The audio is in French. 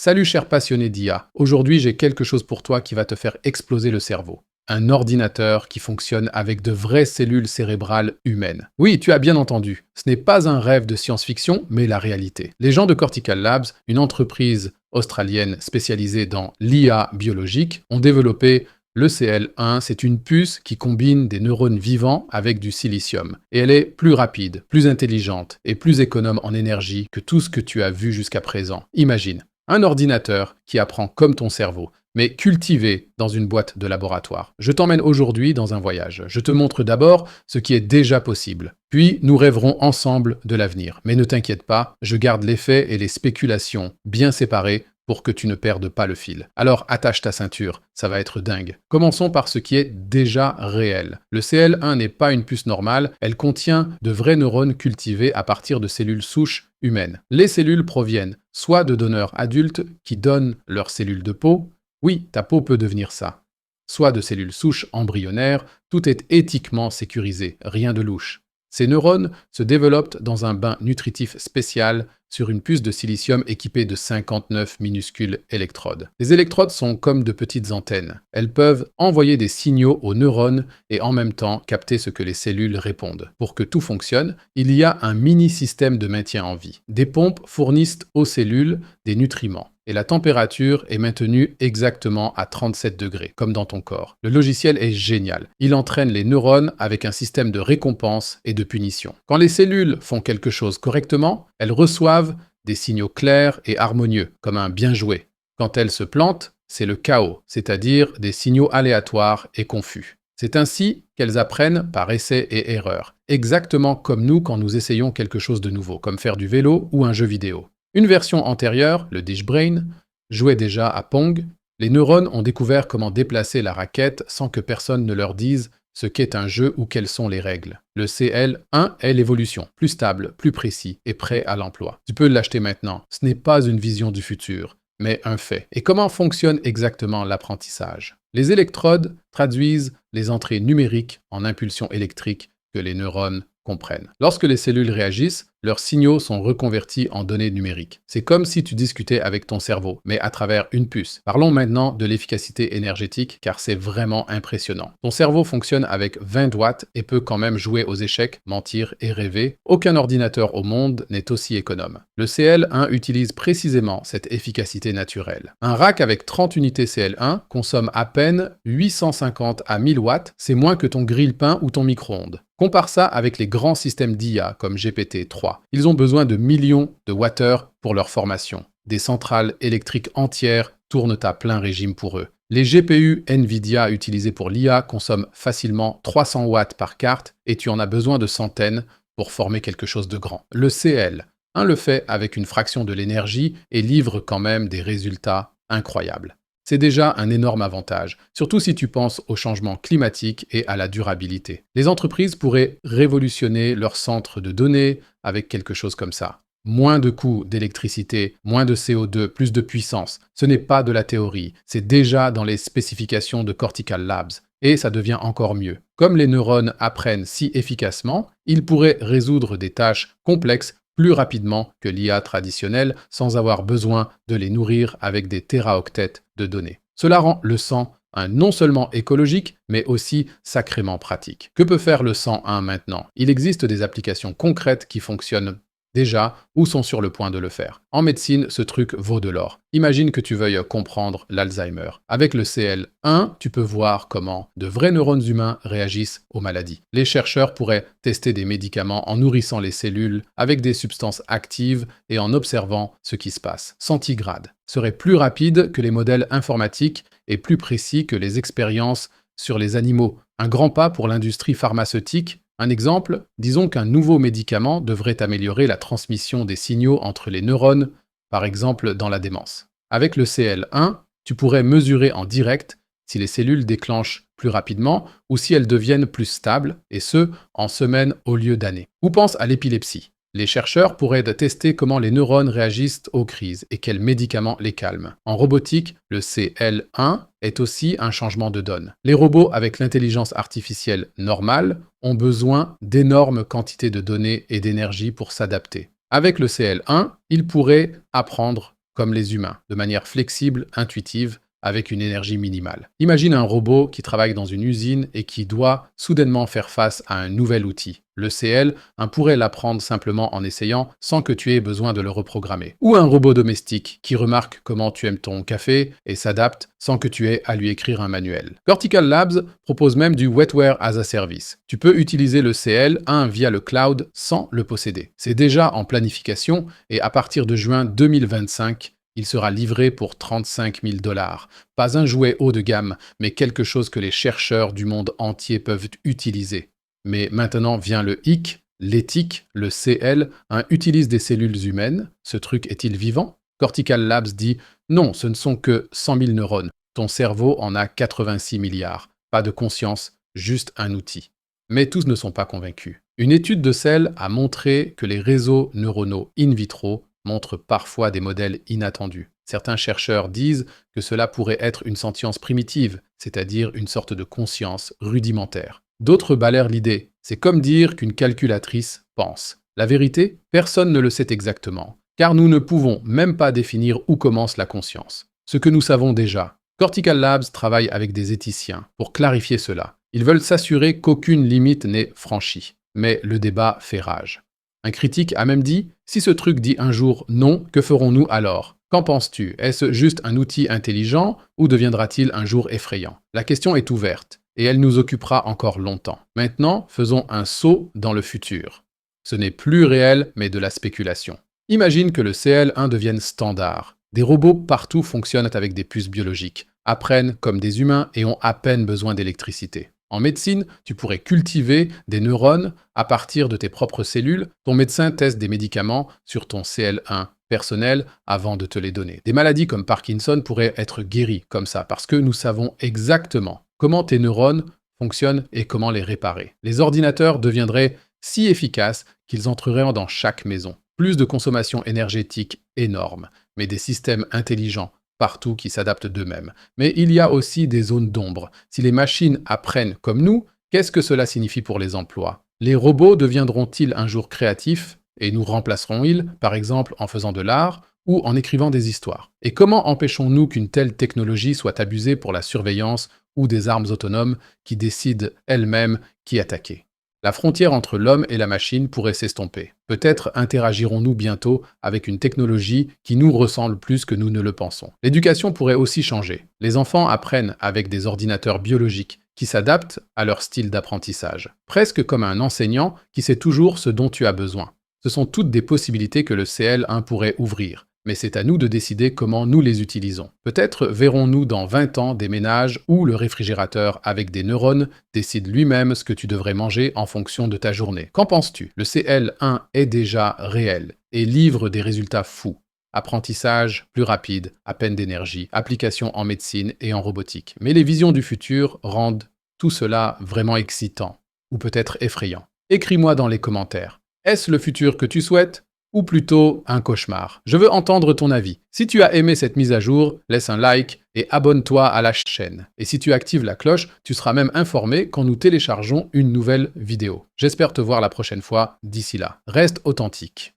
Salut cher passionné d'IA, aujourd'hui j'ai quelque chose pour toi qui va te faire exploser le cerveau. Un ordinateur qui fonctionne avec de vraies cellules cérébrales humaines. Oui, tu as bien entendu, ce n'est pas un rêve de science-fiction, mais la réalité. Les gens de Cortical Labs, une entreprise australienne spécialisée dans l'IA biologique, ont développé le CL1, c'est une puce qui combine des neurones vivants avec du silicium. Et elle est plus rapide, plus intelligente et plus économe en énergie que tout ce que tu as vu jusqu'à présent. Imagine. Un ordinateur qui apprend comme ton cerveau, mais cultivé dans une boîte de laboratoire. Je t'emmène aujourd'hui dans un voyage. Je te montre d'abord ce qui est déjà possible. Puis, nous rêverons ensemble de l'avenir. Mais ne t'inquiète pas, je garde les faits et les spéculations bien séparés pour que tu ne perdes pas le fil. Alors attache ta ceinture, ça va être dingue. Commençons par ce qui est déjà réel. Le CL1 n'est pas une puce normale, elle contient de vrais neurones cultivés à partir de cellules souches humaines. Les cellules proviennent soit de donneurs adultes qui donnent leurs cellules de peau, oui, ta peau peut devenir ça, soit de cellules souches embryonnaires, tout est éthiquement sécurisé, rien de louche. Ces neurones se développent dans un bain nutritif spécial sur une puce de silicium équipée de 59 minuscules électrodes. Les électrodes sont comme de petites antennes. Elles peuvent envoyer des signaux aux neurones et en même temps capter ce que les cellules répondent. Pour que tout fonctionne, il y a un mini-système de maintien en vie. Des pompes fournissent aux cellules des nutriments. Et la température est maintenue exactement à 37 degrés, comme dans ton corps. Le logiciel est génial. Il entraîne les neurones avec un système de récompense et de punition. Quand les cellules font quelque chose correctement, elles reçoivent des signaux clairs et harmonieux, comme un bien joué. Quand elles se plantent, c'est le chaos, c'est-à-dire des signaux aléatoires et confus. C'est ainsi qu'elles apprennent par essai et erreur, exactement comme nous quand nous essayons quelque chose de nouveau, comme faire du vélo ou un jeu vidéo. Une version antérieure, le Dish Brain, jouait déjà à Pong. Les neurones ont découvert comment déplacer la raquette sans que personne ne leur dise ce qu'est un jeu ou quelles sont les règles. Le CL1 est l'évolution, plus stable, plus précis et prêt à l'emploi. Tu peux l'acheter maintenant. Ce n'est pas une vision du futur, mais un fait. Et comment fonctionne exactement l'apprentissage? Les électrodes traduisent les entrées numériques en impulsions électriques que les neurones comprennent. Lorsque les cellules réagissent, leurs signaux sont reconvertis en données numériques. C'est comme si tu discutais avec ton cerveau, mais à travers une puce. Parlons maintenant de l'efficacité énergétique, car c'est vraiment impressionnant. Ton cerveau fonctionne avec 20 watts et peut quand même jouer aux échecs, mentir et rêver. Aucun ordinateur au monde n'est aussi économe. Le CL1 utilise précisément cette efficacité naturelle. Un rack avec 30 unités CL1 consomme à peine 850 à 1000 watts, c'est moins que ton grille-pain ou ton micro-ondes. Compare ça avec les grands systèmes d'IA comme GPT-3. Ils ont besoin de millions de wattheures pour leur formation. Des centrales électriques entières tournent à plein régime pour eux. Les GPU NVIDIA utilisés pour l'IA consomment facilement 300 watts par carte et tu en as besoin de centaines pour former quelque chose de grand. Le CL1 le fait avec une fraction de l'énergie et livre quand même des résultats incroyables. C'est déjà un énorme avantage, surtout si tu penses au changement climatique et à la durabilité. Les entreprises pourraient révolutionner leur centre de données avec quelque chose comme ça. Moins de coûts d'électricité, moins de CO2, plus de puissance. Ce n'est pas de la théorie, c'est déjà dans les spécifications de Cortical Labs. Et ça devient encore mieux. Comme les neurones apprennent si efficacement, ils pourraient résoudre des tâches complexes plus rapidement que l'IA traditionnelle sans avoir besoin de les nourrir avec des téraoctets de données. Cela rend le 101 non seulement écologique, mais aussi sacrément pratique. Que peut faire le 101 maintenant? Il existe des applications concrètes qui fonctionnent déjà ou sont sur le point de le faire. En médecine, ce truc vaut de l'or. Imagine que tu veuilles comprendre l'Alzheimer. Avec le CL1, tu peux voir comment de vrais neurones humains réagissent aux maladies. Les chercheurs pourraient tester des médicaments en nourrissant les cellules avec des substances actives et en observant ce qui se passe. Centigrade serait plus rapide que les modèles informatiques et plus précis que les expériences sur les animaux. Un grand pas pour l'industrie pharmaceutique. Un exemple, disons qu'un nouveau médicament devrait améliorer la transmission des signaux entre les neurones, par exemple dans la démence. Avec le CL1, tu pourrais mesurer en direct si les cellules déclenchent plus rapidement ou si elles deviennent plus stables, et ce, en semaines au lieu d'années. Ou pense à l'épilepsie. Les chercheurs pourraient tester comment les neurones réagissent aux crises et quels médicaments les calment. En robotique, le CL1 est aussi un changement de donne. Les robots avec l'intelligence artificielle normale ont besoin d'énormes quantités de données et d'énergie pour s'adapter. Avec le CL1, ils pourraient apprendre comme les humains, de manière flexible, intuitive, avec une énergie minimale. Imagine un robot qui travaille dans une usine et qui doit soudainement faire face à un nouvel outil. Le CL, pourrait l'apprendre simplement en essayant sans que tu aies besoin de le reprogrammer. Ou un robot domestique qui remarque comment tu aimes ton café et s'adapte sans que tu aies à lui écrire un manuel. Cortical Labs propose même du Wetware as a Service. Tu peux utiliser le CL1 via le cloud sans le posséder. C'est déjà en planification et à partir de juin 2025, il sera livré pour 35 000 $. Pas un jouet haut de gamme, mais quelque chose que les chercheurs du monde entier peuvent utiliser. Mais maintenant vient le hic, l'éthique, le CL, utilise des cellules humaines. Ce truc est-il vivant? Cortical Labs dit « Non, ce ne sont que 100 000 neurones. Ton cerveau en a 86 milliards. Pas de conscience, juste un outil. » Mais tous ne sont pas convaincus. Une étude de Cell a montré que les réseaux neuronaux in vitro montrent parfois des modèles inattendus. Certains chercheurs disent que cela pourrait être une sentience primitive, c'est-à-dire une sorte de conscience rudimentaire. D'autres balayent l'idée. C'est comme dire qu'une calculatrice pense. La vérité, personne ne le sait exactement, car nous ne pouvons même pas définir où commence la conscience. Ce que nous savons déjà. Cortical Labs travaille avec des éthiciens pour clarifier cela. Ils veulent s'assurer qu'aucune limite n'est franchie. Mais le débat fait rage. Un critique a même dit « Si ce truc dit un jour non, que ferons-nous alors ? Qu'en penses-tu? Est-ce juste un outil intelligent ou deviendra-t-il un jour effrayant ?» La question est ouverte et elle nous occupera encore longtemps. Maintenant, faisons un saut dans le futur. Ce n'est plus réel, mais de la spéculation. Imagine que le CL1 devienne standard. Des robots partout fonctionnent avec des puces biologiques, apprennent comme des humains et ont à peine besoin d'électricité. En médecine, tu pourrais cultiver des neurones à partir de tes propres cellules. Ton médecin teste des médicaments sur ton CL1 personnel avant de te les donner. Des maladies comme Parkinson pourraient être guéries comme ça parce que nous savons exactement comment tes neurones fonctionnent et comment les réparer. Les ordinateurs deviendraient si efficaces qu'ils entreraient dans chaque maison. Plus de consommation énergétique énorme, mais des systèmes intelligents partout qui s'adaptent d'eux-mêmes. Mais il y a aussi des zones d'ombre. Si les machines apprennent comme nous, qu'est-ce que cela signifie pour les emplois? Les robots deviendront-ils un jour créatifs et nous remplaceront-ils, par exemple, en faisant de l'art ou en écrivant des histoires? Et comment empêchons-nous qu'une telle technologie soit abusée pour la surveillance ou des armes autonomes qui décident elles-mêmes qui attaquer? La frontière entre l'homme et la machine pourrait s'estomper. Peut-être interagirons-nous bientôt avec une technologie qui nous ressemble plus que nous ne le pensons. L'éducation pourrait aussi changer. Les enfants apprennent avec des ordinateurs biologiques qui s'adaptent à leur style d'apprentissage. Presque comme un enseignant qui sait toujours ce dont tu as besoin. Ce sont toutes des possibilités que le CL1 pourrait ouvrir. Mais c'est à nous de décider comment nous les utilisons. Peut-être verrons-nous dans 20 ans des ménages où le réfrigérateur avec des neurones décide lui-même ce que tu devrais manger en fonction de ta journée. Qu'en penses-tu? Le CL1 est déjà réel et livre des résultats fous. Apprentissage plus rapide, à peine d'énergie, application en médecine et en robotique. Mais les visions du futur rendent tout cela vraiment excitant, ou peut-être effrayant. Écris-moi dans les commentaires. Est-ce le futur que tu souhaites? Ou plutôt un cauchemar? Je veux entendre ton avis. Si tu as aimé cette mise à jour, laisse un like et abonne-toi à la chaîne. Et si tu actives la cloche, tu seras même informé quand nous téléchargeons une nouvelle vidéo. J'espère te voir la prochaine fois. D'ici là, reste authentique.